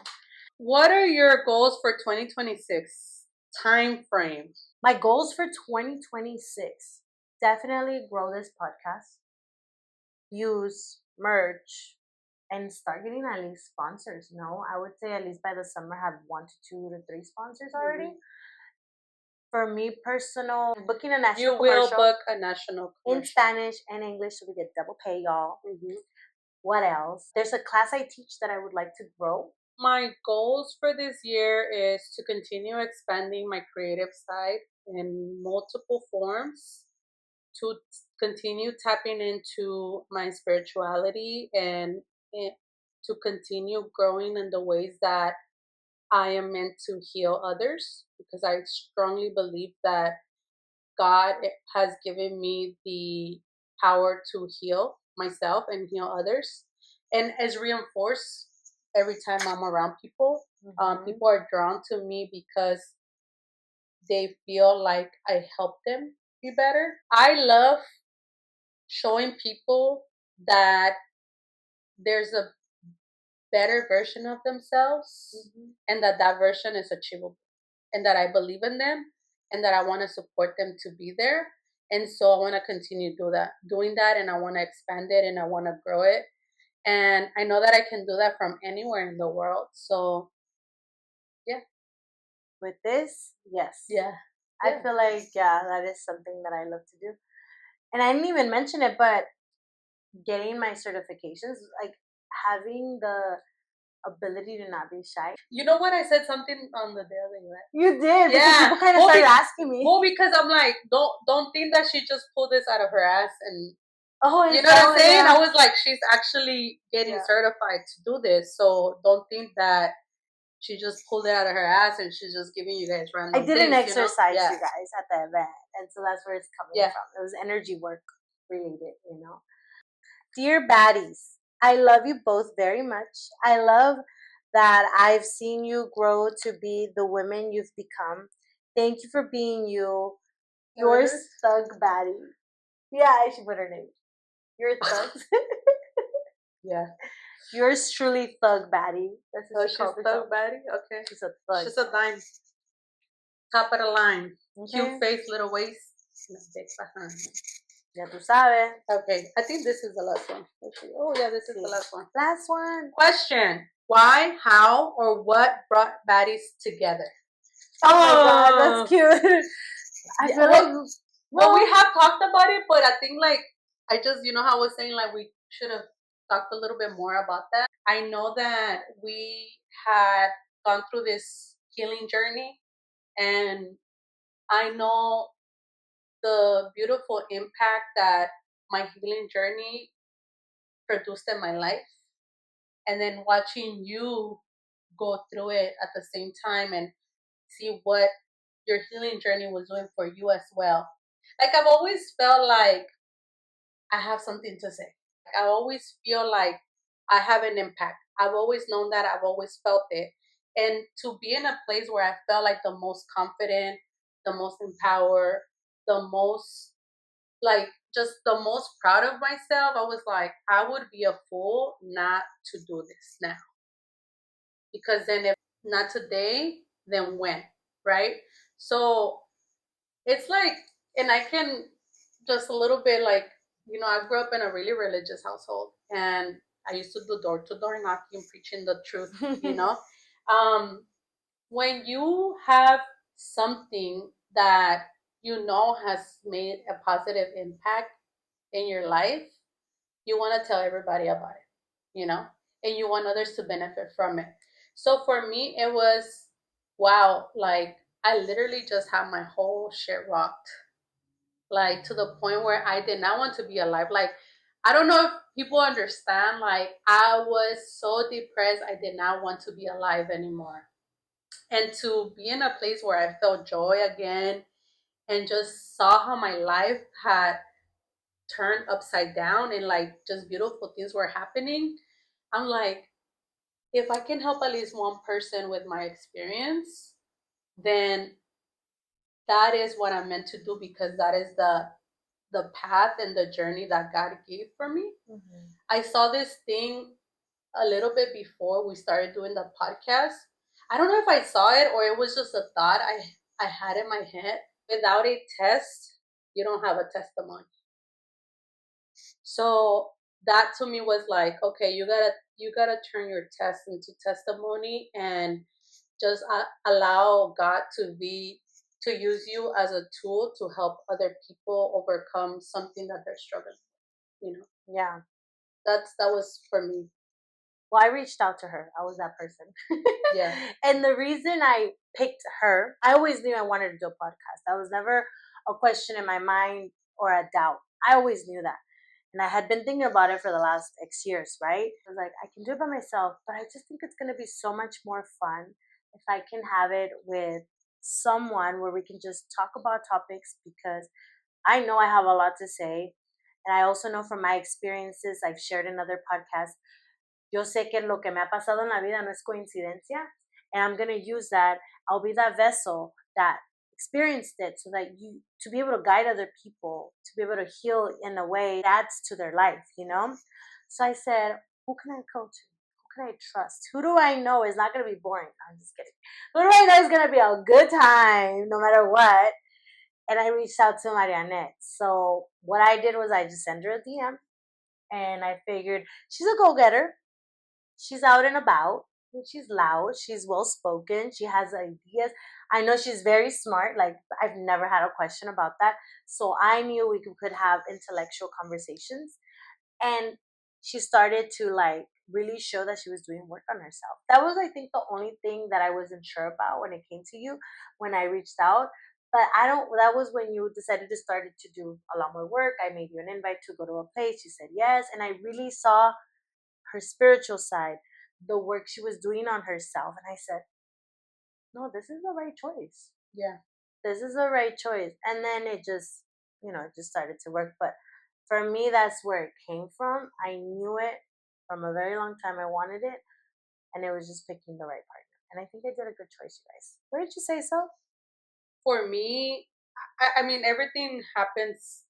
What are your goals for 2026? Time frame. My goals for 2026. Definitely grow this podcast, use merch, and start getting at least sponsors. No, I would say at least by the summer have 1 to 2 to 3 sponsors already. For me, personal, booking a national commercial. You will book a national commercial. In Spanish and English, so we get double pay, y'all. What else? There's a class I teach that I would like to grow. My goals for this year is to continue expanding my creative side in multiple forms, to continue tapping into my spirituality, and to continue growing in the ways that I am meant to heal others, because I strongly believe that God has given me the power to heal myself and heal others, and is reinforced every time I'm around people. People are drawn to me because they feel like I help them be better. I love showing people that there's a better version of themselves, and that version is achievable, and that I believe in them, and that I want to support them to be there. And so I want to continue doing that, and I want to expand it, and I want to grow it. And I know that I can do that from anywhere in the world. So, yeah. With this, yes. Yeah. I feel like, that is something that I love to do. And I didn't even mention it, but getting my certifications, like having the ability to not be shy. You know what? I said something on the daily, right? You did. Yeah. People kind of started asking me. Well, because I'm like, don't think that she just pulled this out of her ass and. Oh, you know what I'm saying? I was like, she's actually getting certified to do this, so don't think that she just pulled it out of her ass and she's just giving you guys random. I did an exercise, you guys, at the event, and so that's where it's coming from. It was energy work related, you know. Dear Baddies, I love you both very much. I love that I've seen you grow to be the women you've become. Thank you for being you. Yours, Thug Baddie. Yeah, I should put her name. You're Thugs. Yeah. Yours truly, Thug Baddie. That's what she's Thug Baddie? Okay. She's a thug. She's a dime. Top of the line. Okay. Cute face, little waist. Ya tú sabes. Okay. I think this is the last one. Oh, yeah, this is the last one. Last one. Question. Why, how, or what brought Baddies together? Oh my god, that's cute. I feel like well, we have talked about it, but I think like I just how I was saying like we should have talked a little bit more about that. I know that we had gone through this healing journey, and I know the beautiful impact that my healing journey produced in my life, and then watching you go through it at the same time and see what your healing journey was doing for you as well. Like I've always felt like I have something to say. I always feel like I have an impact. I've always known that. I've always felt it. And to be in a place where I felt like the most confident, the most empowered, the most like just the most proud of myself, I was like, I would be a fool not to do this now. Because then if not today, then when? Right? So it's like, and I can just a little bit like, I grew up in a really religious household, and I used to do door to door knocking, preaching the truth, you know. Um, when you have something that has made a positive impact in your life, you want to tell everybody about it, and you want others to benefit from it. So for me, it was wow, like I literally just had my whole shit rocked, like to the point where I did not want to be alive. Like, I don't know if people understand, like, I was so depressed, I did not want to be alive anymore. And to be in a place where I felt joy again and just saw how my life had turned upside down and like just beautiful things were happening, I'm like, if I can help at least one person with my experience, then that is what I'm meant to do, because that is the path and the journey that God gave for me. Mm-hmm. I saw this thing a little bit before we started doing the podcast. I don't know if I saw it or it was just a thought I had in my head. Without a test, you don't have a testimony. So that to me was like, okay, you gotta turn your test into testimony, and just allow God to use you as a tool to help other people overcome something that they're struggling with. Yeah. That was for me. Well, I reached out to her. I was that person. Yeah. And the reason I picked her, I always knew I wanted to do a podcast. That was never a question in my mind or a doubt. I always knew that. And I had been thinking about it for the last X years, right? I was like, I can do it by myself, but I just think it's going to be so much more fun if I can have it with someone where we can just talk about topics, because I know I have a lot to say. And I also know from my experiences I've shared in other podcasts, yo sé que lo que me ha pasado en la vida no es coincidencia, and I'm going to use that. I'll be that vessel that experienced it, so that you, to be able to guide other people, to be able to heal in a way that adds to their life. So I said, who can I go to? Who can I trust? Who do I know is not going to be boring? I'm just kidding. Who do I know is going to be a good time no matter what? And I reached out to Marianette. So what I did was I just sent her a DM, and I figured she's a go-getter. She's out and about. She's loud. She's well spoken. She has ideas. I know she's very smart. Like, I've never had a question about that. So I knew we could have intellectual conversations. And she started to like really show that she was doing work on herself. That was, I think, the only thing that I wasn't sure about when it came to you when I reached out. But that was when you decided to start to do a lot more work. I made you an invite to go to a place. You said yes. And I really saw her spiritual side, the work she was doing on herself. And I said, no, this is the right choice. Yeah. This is the right choice. And then it just, it just started to work. But for me, that's where it came from. I knew it from a very long time. I wanted it. And it was just picking the right partner. And I think I did a good choice, you guys. Wouldn't you say so? For me, I mean, everything happens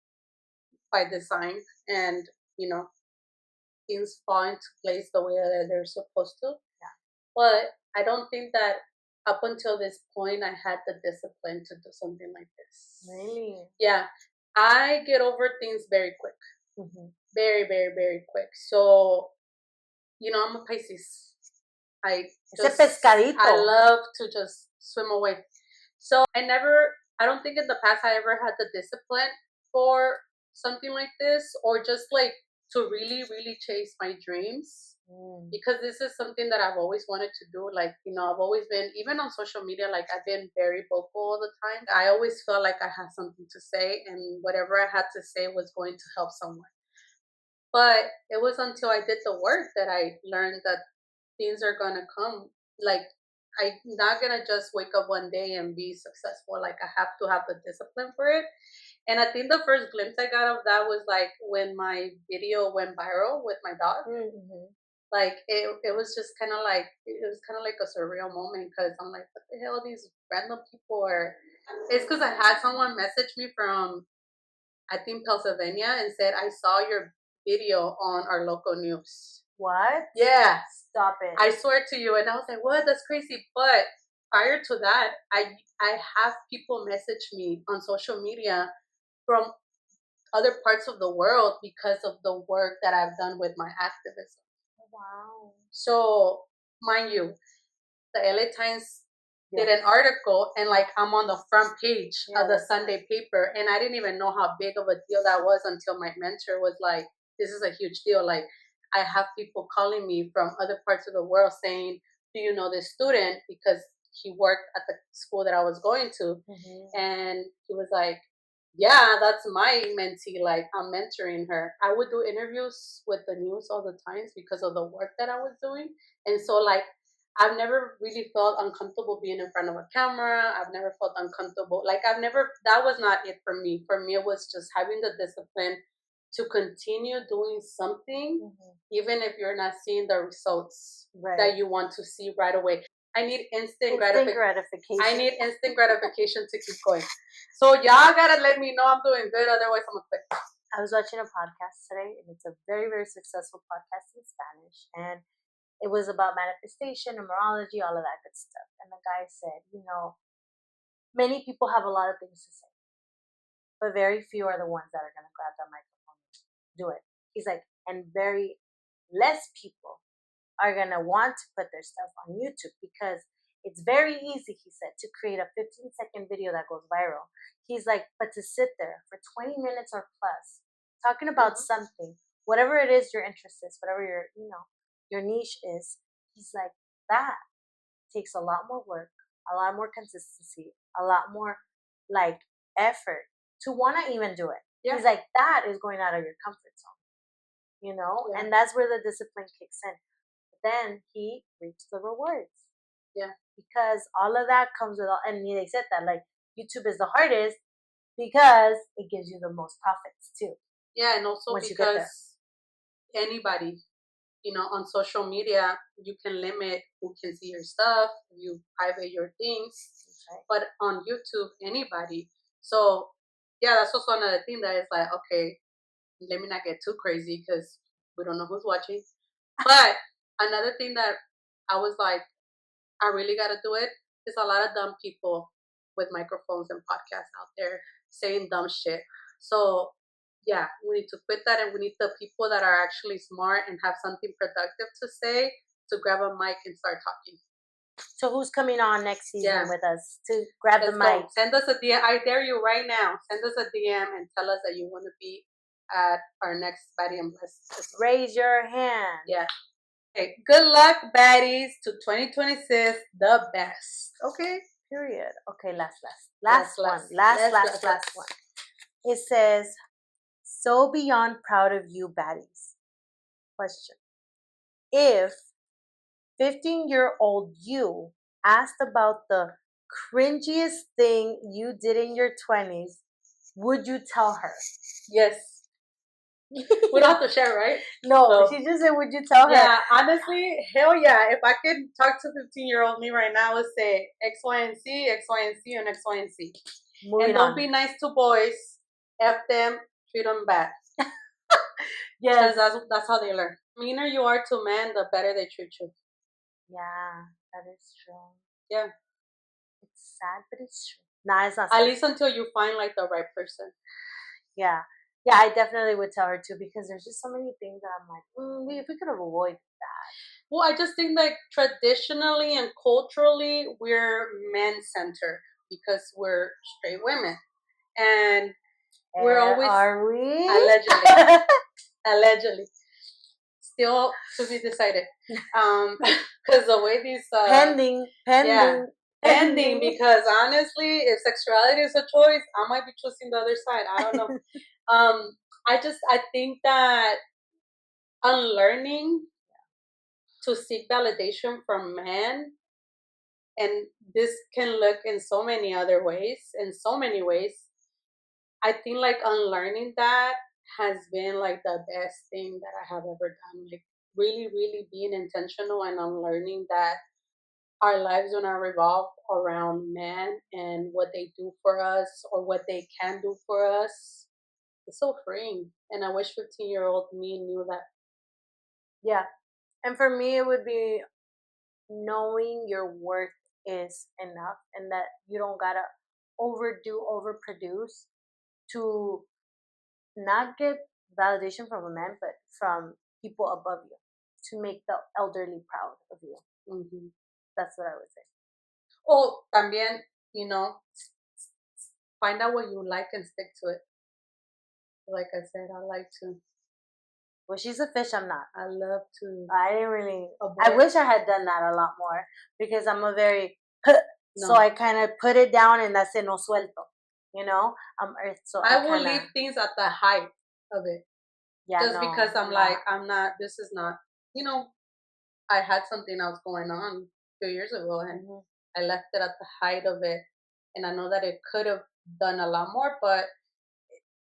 by design, and, things fall into place the way that they're supposed to. Yeah. But I don't think that up until this point I had the discipline to do something like this. Really? Yeah. I get over things very quick. Mm-hmm. Very, very, very quick. So, I'm a Pisces. I love to just swim away. So I don't think in the past I ever had the discipline for something like this, or just like to really, really chase my dreams. Because this is something that I've always wanted to do. Like, I've always been, even on social media, like I've been very vocal all the time. I always felt like I had something to say, and whatever I had to say was going to help someone. But it was until I did the work that I learned that things are gonna come. Like, I'm not gonna just wake up one day and be successful. Like, I have to have the discipline for it. And I think the first glimpse I got of that was like when my video went viral with my dog. Mm-hmm. Like it was just kind of like a surreal moment, because I'm like, what the hell, these random people are. It's because I had someone message me from, I think, Pennsylvania, and said, I saw your video on our local news. What? Yeah. Stop it. I swear to you. And I was like, what? That's crazy. But prior to that, I have people message me on social media from other parts of the world because of the work that I've done with my activism. Wow. So, mind you, the LA Times did an article, and like I'm on the front page of the Sunday paper, and I didn't even know how big of a deal that was until my mentor was like, this is a huge deal. Like, I have people calling me from other parts of the world saying, do you know this student? Because he worked at the school that I was going to. And he was like, yeah, that's my mentee. Like, I'm mentoring her. I would do interviews with the news all the times because of the work that I was doing. And so, like, I've never really felt uncomfortable being in front of a camera. I've never felt uncomfortable. Like, that was not it for me. For me, it was just having the discipline to continue doing something, even if you're not seeing the results that you want to see right away. I need instant gratification. I need instant gratification to keep going. So y'all gotta let me know I'm doing good. Otherwise, I'm gonna quit. I was watching a podcast today, and it's a very, very successful podcast in Spanish, and it was about manifestation, numerology, all of that good stuff. And the guy said, many people have a lot of things to say, but very few are the ones that are going to grab the microphone and do it. He's like, and very less people are going to want to put their stuff on YouTube because it's very easy, he said, to create a 15-second video that goes viral. He's like, but to sit there for 20 minutes or plus talking about something, whatever it is your interest is, whatever your niche is, he's like, that takes a lot more work, a lot more consistency, a lot more like effort to want to even do it. He's like, that is going out of your comfort zone, and that's where the discipline kicks in. But then he reaps the rewards. Yeah. Because all of that comes with and they said that like YouTube is the hardest because it gives you the most profits too. Yeah, and also because anybody, on social media, you can limit who can see your stuff, you private your things. Right. But on YouTube, anybody. So, yeah, that's also another thing that is like, okay, let me not get too crazy because we don't know who's watching. But another thing that I was like, I really got to do it. There's a lot of dumb people with microphones and podcasts out there saying dumb shit. So, yeah, we need to quit that, and we need the people that are actually smart and have something productive to say to grab a mic and start talking. So who's coming on next season with us to grab the mic? Go. Send us a DM. I dare you right now. Send us a DM and tell us that you want to be at our next Baddie and Bless. Raise your hand. Yeah. Okay. Good luck, baddies, to 2026. The best. Okay. Period. Okay. Last one. Last one. It says, so beyond proud of you, baddies. Question. If 15-year-old you asked about the cringiest thing you did in your 20s, would you tell her? Yes. We don't have to share, right? No, she just said, would you tell her? Yeah, honestly, hell yeah. If I could talk to 15-year-old me right now, let's say X, Y, and Z, X, Y, and Z, and X, Y, and Z. And don't be nice to boys. F them, treat them bad. Yes. That's how they learn. The meaner you are to men, the better they treat you. Yeah, that is true. Yeah. It's sad, but it's true. Nah, it's not sad. At least until you find like the right person. Yeah. Yeah, I definitely would tell her too, because there's just so many things that I'm like, if we could have avoided that. Well, I just think like traditionally and culturally, we're men-centered. because we're straight women, and we're always are we allegedly still to be decided. Because the way these pending pending. Because honestly, if sexuality is a choice, I might be choosing the other side. I don't know. I think that unlearning to seek validation from men, and this can look in so many other ways, in so many ways. I think like unlearning that has been like the best thing that I have ever done. Like really, really being intentional and unlearning that our lives do not revolve around men and what they do for us or what they can do for us. It's so freeing. And I wish 15-year-old me knew that. Yeah. And for me, it would be knowing your worth is enough and that you don't gotta overproduce to not get validation from a man, but from people above you to make the elderly proud of you. Mm-hmm. That's what I would say. Oh, también, find out what you like and stick to it. Like I said, I like to. Well, she's a fish. I'm not. I love to. I didn't really. I wish I had done that a lot more because I'm a very. So I kind of put it down and that's it, no suelto. You know, I'm earth. So I will leave things at the height of it. Yeah, just because I'm like, I'm not. This is not. I had something else going on 2 years ago, and I left it at the height of it. And I know that it could have done a lot more, but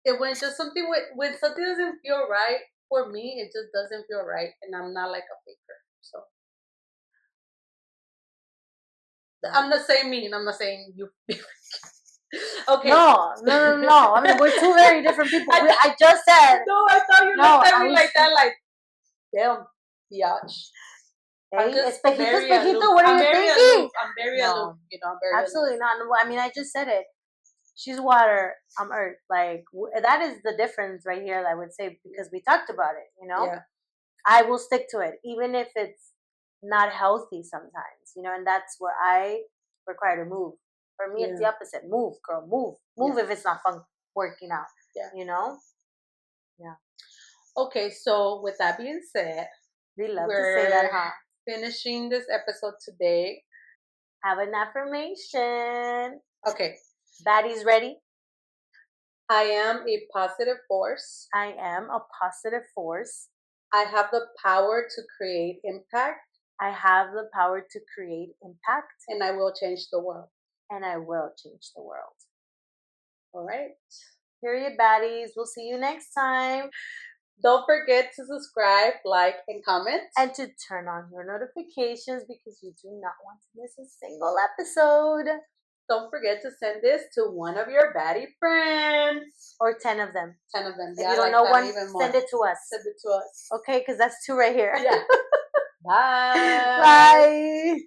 it when just something when something doesn't feel right for me, it just doesn't feel right, and I'm not like a faker. So I'm not saying me, and I'm not saying you. Okay. No. I mean, we're two very different people. I just said. No, I thought you looked at me like that, like, damn, biatch. Hey, espejito, what are you thinking? I'm very aloof. I'm very absolutely not. I mean, I just said it. She's water, I'm earth. Like, that is the difference right here, I would say, because we talked about it, Yeah. I will stick to it, even if it's not healthy sometimes, and that's where I require to move. For me, it's the opposite. Move, girl, move. Move if it's not fun working out, Yeah. Okay, so with that being said, we love to say that, huh? Finishing this episode today. Have an affirmation. Okay. Baddies ready? I am a positive force. I am a positive force. I have the power to create impact. I have the power to create impact. And I will change the world. And I will change the world. All right. Period, baddies. We'll see you next time. Don't forget to subscribe, like, and comment. And to turn on your notifications because you do not want to miss a single episode. Don't forget to send this to one of your baddie friends. Or 10 of them. 10 of them. If you don't know one, send it to us. Send it to us. Okay, because that's 2 right here. Yeah. Bye. Bye.